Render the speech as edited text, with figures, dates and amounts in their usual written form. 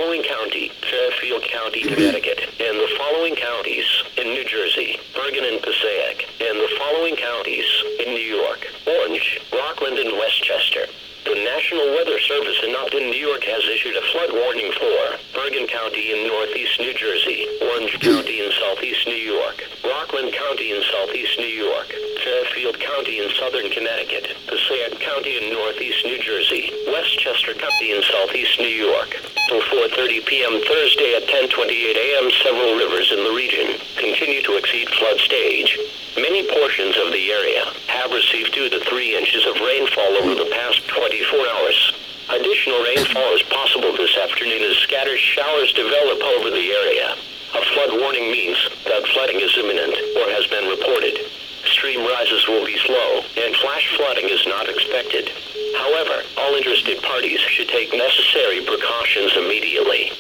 following county, Fairfield County, Connecticut, and the following counties in New Jersey, Bergen and Passaic, and the following counties in New York, Orange, Rockland, and Westchester. The National Weather Service in New York has issued a flood warning for Bergen County in northeast New Jersey, Orange County in southeast New York, Rockland County in southeast New York, Fairfield County in southern Connecticut, Passaic County in northeast New Jersey, Westchester County in southeast New York. Till 4:30 p.m. Thursday at 10:28 a.m., several rivers in the region continue to exceed flood stage. Many portions of the area have received 2 to 3 inches of rainfall over the past 24 hours. Additional rainfall is possible this afternoon as scattered showers develop over the area. A flood warning means that flooding is imminent or has been reported. Stream rises will be slow, and flash flooding is not expected. However, all interested parties should take necessary precautions immediately.